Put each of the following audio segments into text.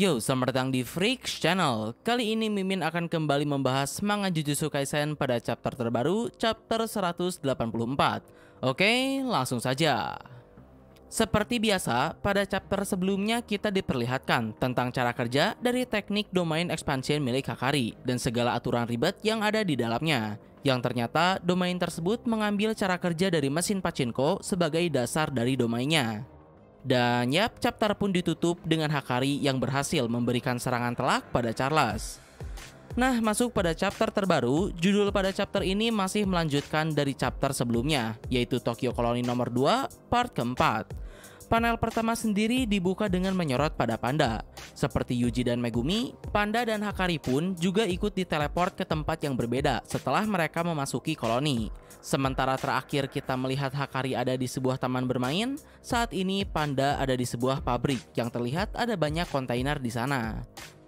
Yo, selamat datang di Freaks Channel. Kali ini Mimin akan kembali membahas manga Jujutsu Kaisen pada chapter terbaru, chapter 184. Oke, langsung saja. Seperti biasa, pada chapter sebelumnya kita diperlihatkan tentang cara kerja dari teknik domain expansion milik Hakari dan segala aturan ribet yang ada di dalamnya. Yang ternyata domain tersebut mengambil cara kerja dari mesin pachinko sebagai dasar dari domainnya. Dan yap, chapter pun ditutup dengan Hakari yang berhasil memberikan serangan telak pada Charles. Nah, masuk pada chapter terbaru, judul pada chapter ini masih melanjutkan dari chapter sebelumnya, yaitu Tokyo Colony nomor 2, part keempat. Panel pertama sendiri dibuka dengan menyorot pada Panda. Seperti Yuji dan Megumi, Panda dan Hakari pun juga ikut diteleport ke tempat yang berbeda setelah mereka memasuki koloni. Sementara terakhir kita melihat Hakari ada di sebuah taman bermain, saat ini Panda ada di sebuah pabrik yang terlihat ada banyak kontainer di sana.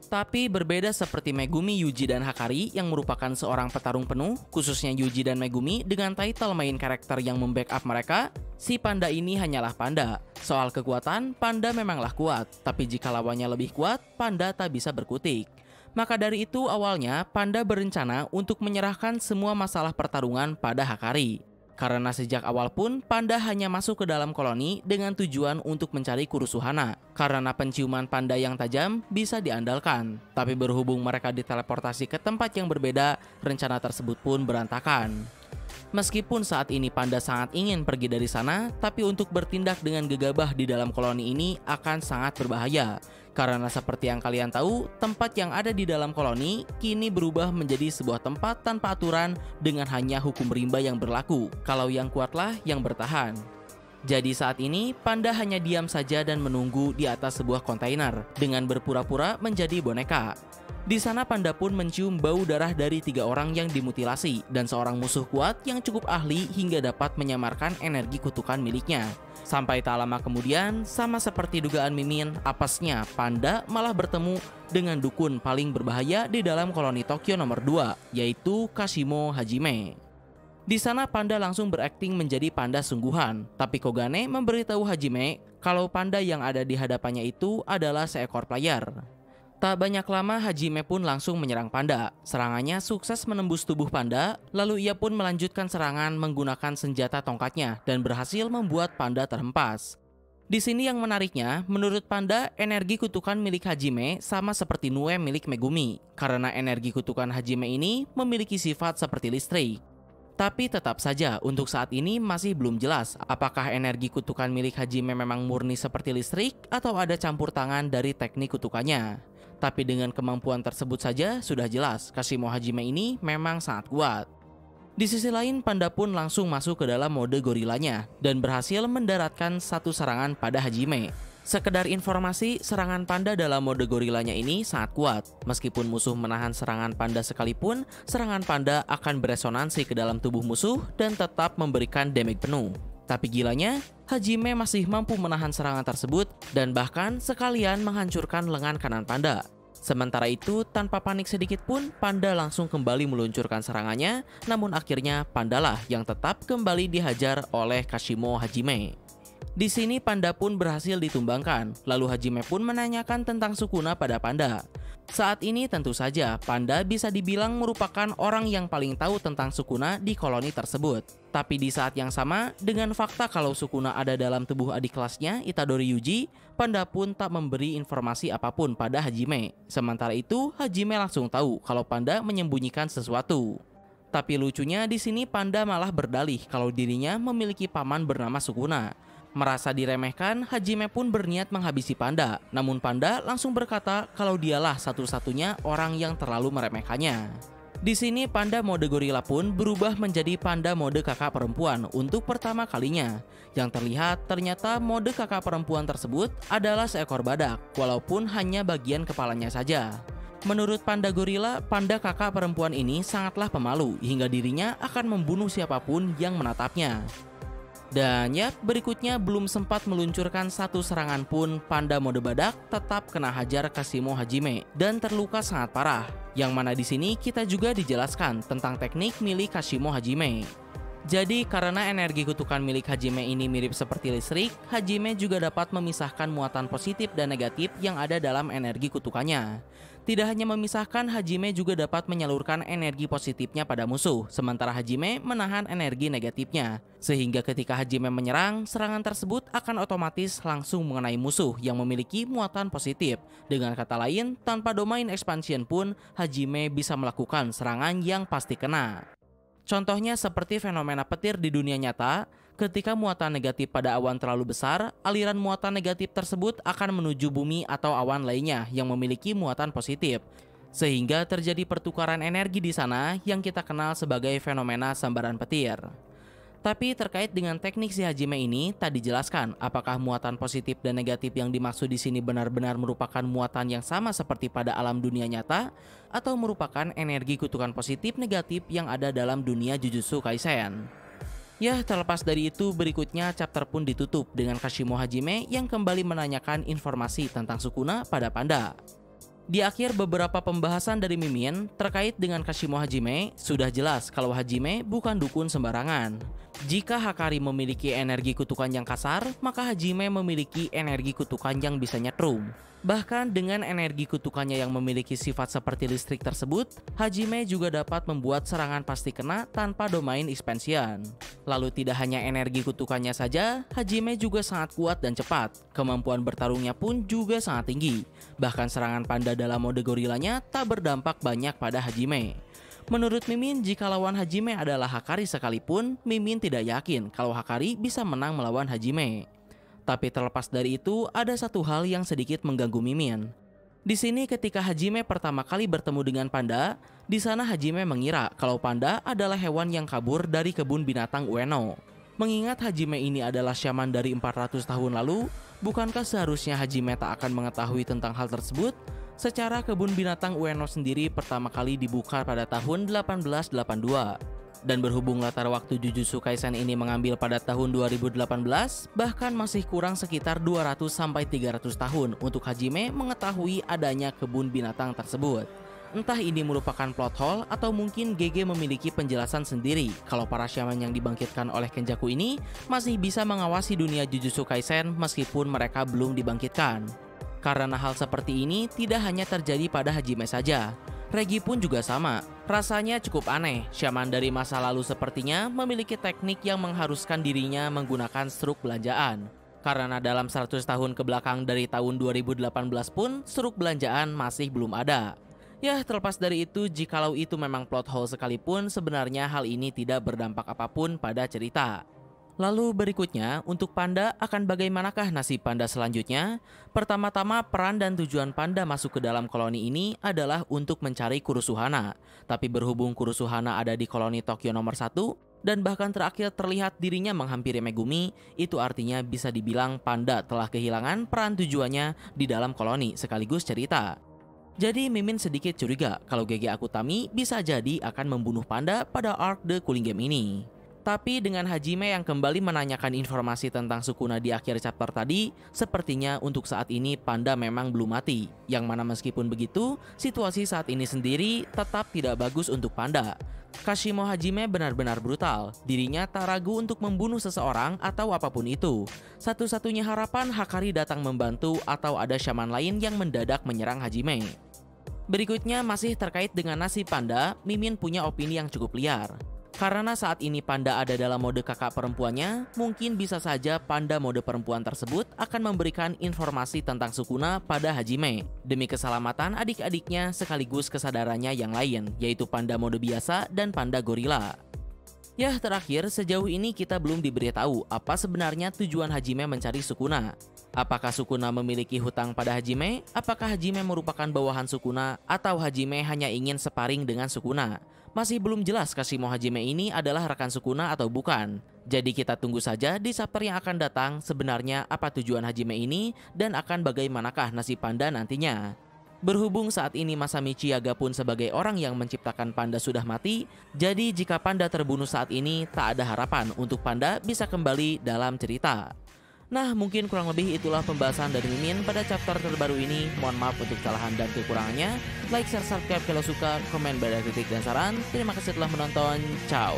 Tapi berbeda seperti Megumi, Yuji, dan Hakari yang merupakan seorang petarung penuh, khususnya Yuji dan Megumi dengan title main karakter yang membackup mereka, si Panda ini hanyalah Panda. Soal kekuatan, Panda memanglah kuat, tapi jika lawannya lebih kuat, Panda tak bisa berkutik. Maka dari itu awalnya Panda berencana untuk menyerahkan semua masalah pertarungan pada Hakari. Karena sejak awal pun Panda hanya masuk ke dalam koloni dengan tujuan untuk mencari Kurusuhana. Karena penciuman Panda yang tajam bisa diandalkan. Tapi berhubung mereka diteleportasi ke tempat yang berbeda, rencana tersebut pun berantakan. Meskipun saat ini Panda sangat ingin pergi dari sana, tapi untuk bertindak dengan gegabah di dalam koloni ini akan sangat berbahaya. Karena seperti yang kalian tahu, tempat yang ada di dalam koloni kini berubah menjadi sebuah tempat tanpa aturan dengan hanya hukum rimba yang berlaku, kalau yang kuatlah yang bertahan. Jadi saat ini, Panda hanya diam saja dan menunggu di atas sebuah kontainer dengan berpura-pura menjadi boneka. Di sana Panda pun mencium bau darah dari 3 orang yang dimutilasi dan seorang musuh kuat yang cukup ahli hingga dapat menyamarkan energi kutukan miliknya. Sampai tak lama kemudian, sama seperti dugaan Mimin, apesnya Panda malah bertemu dengan dukun paling berbahaya di dalam koloni Tokyo nomor 2, yaitu Kashimo Hajime. Di sana Panda langsung berakting menjadi panda sungguhan, tapi Kogane memberitahu Hajime kalau panda yang ada di hadapannya itu adalah seekor player. Tak banyak lama Hajime pun langsung menyerang Panda. Serangannya sukses menembus tubuh Panda, lalu ia pun melanjutkan serangan menggunakan senjata tongkatnya dan berhasil membuat Panda terhempas. Di sini yang menariknya, menurut Panda, energi kutukan milik Hajime sama seperti Nue milik Megumi, karena energi kutukan Hajime ini memiliki sifat seperti listrik. Tapi tetap saja untuk saat ini masih belum jelas apakah energi kutukan milik Hajime memang murni seperti listrik atau ada campur tangan dari teknik kutukannya. Tapi dengan kemampuan tersebut saja sudah jelas Kashimo Hajime ini memang sangat kuat. Di sisi lain Panda pun langsung masuk ke dalam mode gorilanya dan berhasil mendaratkan satu serangan pada Hajime. Sekedar informasi, serangan Panda dalam mode gorilanya ini sangat kuat. Meskipun musuh menahan serangan Panda sekalipun, serangan Panda akan beresonansi ke dalam tubuh musuh dan tetap memberikan damage penuh. Tapi gilanya, Hajime masih mampu menahan serangan tersebut dan bahkan sekalian menghancurkan lengan kanan Panda. Sementara itu, tanpa panik sedikit pun, Panda langsung kembali meluncurkan serangannya, namun akhirnya Pandalah yang tetap kembali dihajar oleh Kashimo Hajime. Di sini Panda pun berhasil ditumbangkan, lalu Hajime pun menanyakan tentang Sukuna pada Panda. Saat ini tentu saja Panda bisa dibilang merupakan orang yang paling tahu tentang Sukuna di koloni tersebut. Tapi di saat yang sama, dengan fakta kalau Sukuna ada dalam tubuh adik kelasnya Itadori Yuji, Panda pun tak memberi informasi apapun pada Hajime. Sementara itu, Hajime langsung tahu kalau Panda menyembunyikan sesuatu. Tapi lucunya di sini Panda malah berdalih kalau dirinya memiliki paman bernama Sukuna. Merasa diremehkan, Hajime pun berniat menghabisi Panda. Namun Panda langsung berkata kalau dialah satu-satunya orang yang terlalu meremehkannya. Di sini Panda mode gorila pun berubah menjadi Panda mode kakak perempuan untuk pertama kalinya. Yang terlihat ternyata mode kakak perempuan tersebut adalah seekor badak, walaupun hanya bagian kepalanya saja. Menurut Panda gorila, Panda kakak perempuan ini sangatlah pemalu hingga dirinya akan membunuh siapapun yang menatapnya. Dan ya, berikutnya belum sempat meluncurkan satu serangan pun, Panda mode badak tetap kena hajar Kashimo Hajime dan terluka sangat parah. Yang mana di sini kita juga dijelaskan tentang teknik milik Kashimo Hajime. Jadi karena energi kutukan milik Hajime ini mirip seperti listrik, Hajime juga dapat memisahkan muatan positif dan negatif yang ada dalam energi kutukannya. Tidak hanya memisahkan, Hajime juga dapat menyalurkan energi positifnya pada musuh, sementara Hajime menahan energi negatifnya. Sehingga ketika Hajime menyerang, serangan tersebut akan otomatis langsung mengenai musuh yang memiliki muatan positif. Dengan kata lain, tanpa domain expansion pun, Hajime bisa melakukan serangan yang pasti kena. Contohnya seperti fenomena petir di dunia nyata, ketika muatan negatif pada awan terlalu besar, aliran muatan negatif tersebut akan menuju bumi atau awan lainnya yang memiliki muatan positif. Sehingga terjadi pertukaran energi di sana yang kita kenal sebagai fenomena sambaran petir. Tapi terkait dengan teknik si Hajime ini, tak dijelaskan apakah muatan positif dan negatif yang dimaksud di sini benar-benar merupakan muatan yang sama seperti pada alam dunia nyata, atau merupakan energi kutukan positif negatif yang ada dalam dunia Jujutsu Kaisen. Ya, terlepas dari itu, berikutnya chapter pun ditutup dengan Kashimo Hajime yang kembali menanyakan informasi tentang Sukuna pada Panda. Di akhir beberapa pembahasan dari Mimin terkait dengan Kashimo Hajime, sudah jelas kalau Hajime bukan dukun sembarangan. Jika Hakari memiliki energi kutukan yang kasar, maka Hajime memiliki energi kutukan yang bisa nyetrum. Bahkan dengan energi kutukannya yang memiliki sifat seperti listrik tersebut, Hajime juga dapat membuat serangan pasti kena tanpa domain expansion. Lalu tidak hanya energi kutukannya saja, Hajime juga sangat kuat dan cepat. Kemampuan bertarungnya pun juga sangat tinggi. Bahkan serangan panda dalam mode gorilanya tak berdampak banyak pada Hajime. Menurut Mimin, jika lawan Hajime adalah Hakari sekalipun, Mimin tidak yakin kalau Hakari bisa menang melawan Hajime. Tapi terlepas dari itu, ada satu hal yang sedikit mengganggu Mimin. Di sini ketika Hajime pertama kali bertemu dengan Panda, di sana Hajime mengira kalau Panda adalah hewan yang kabur dari kebun binatang Ueno. Mengingat Hajime ini adalah syaman dari 400 tahun lalu, bukankah seharusnya Hajime tak akan mengetahui tentang hal tersebut? Secara kebun binatang Ueno sendiri pertama kali dibuka pada tahun 1882. Dan berhubung latar waktu Jujutsu Kaisen ini mengambil pada tahun 2018, bahkan masih kurang sekitar 200-300 tahun untuk Hajime mengetahui adanya kebun binatang tersebut. Entah ini merupakan plot hole atau mungkin GG memiliki penjelasan sendiri kalau para shaman yang dibangkitkan oleh Kenjaku ini masih bisa mengawasi dunia Jujutsu Kaisen meskipun mereka belum dibangkitkan. Karena hal seperti ini tidak hanya terjadi pada Hajime saja. Regi pun juga sama. Rasanya cukup aneh, shaman dari masa lalu sepertinya memiliki teknik yang mengharuskan dirinya menggunakan struk belanjaan. Karena dalam 100 tahun ke belakang dari tahun 2018 pun, struk belanjaan masih belum ada. Ya, terlepas dari itu, jikalau itu memang plot hole sekalipun, sebenarnya hal ini tidak berdampak apapun pada cerita. Lalu berikutnya, untuk Panda akan bagaimanakah nasib Panda selanjutnya? Pertama-tama, peran dan tujuan Panda masuk ke dalam koloni ini adalah untuk mencari Kurusuhana. Tapi berhubung Kurusuhana ada di koloni Tokyo nomor 1, dan bahkan terakhir terlihat dirinya menghampiri Megumi, itu artinya bisa dibilang Panda telah kehilangan peran tujuannya di dalam koloni sekaligus cerita. Jadi Mimin sedikit curiga kalau GG Akutami bisa jadi akan membunuh Panda pada arc The Cooling Game ini. Tapi dengan Hajime yang kembali menanyakan informasi tentang Sukuna di akhir chapter tadi, sepertinya untuk saat ini Panda memang belum mati. Yang mana meskipun begitu, situasi saat ini sendiri tetap tidak bagus untuk Panda. Kashimo Hajime benar-benar brutal. Dirinya tak ragu untuk membunuh seseorang atau apapun itu. Satu-satunya harapan Hakari datang membantu atau ada shaman lain yang mendadak menyerang Hajime. Berikutnya masih terkait dengan nasib Panda, Mimin punya opini yang cukup liar. Karena saat ini Panda ada dalam mode kakak perempuannya, mungkin bisa saja Panda mode perempuan tersebut akan memberikan informasi tentang Sukuna pada Hajime demi keselamatan adik-adiknya sekaligus kesadarannya yang lain, yaitu Panda mode biasa dan Panda gorila. Ya, terakhir, sejauh ini kita belum diberitahu apa sebenarnya tujuan Hajime mencari Sukuna. Apakah Sukuna memiliki hutang pada Hajime? Apakah Hajime merupakan bawahan Sukuna? Atau Hajime hanya ingin sparring dengan Sukuna? Masih belum jelas Kashimo Hajime ini adalah rekan Sukuna atau bukan. Jadi kita tunggu saja di chapter yang akan datang sebenarnya apa tujuan Hajime ini dan akan bagaimanakah nasib Panda nantinya. Berhubung saat ini Masami Chiyaga pun sebagai orang yang menciptakan Panda sudah mati, jadi jika Panda terbunuh saat ini tak ada harapan untuk Panda bisa kembali dalam cerita. Nah, mungkin kurang lebih itulah pembahasan dari Mimin pada chapter terbaru ini. Mohon maaf untuk kesalahan dan kekurangannya. Like, share, subscribe kalau suka, komen, beda kritik dan saran. Terima kasih telah menonton. Ciao.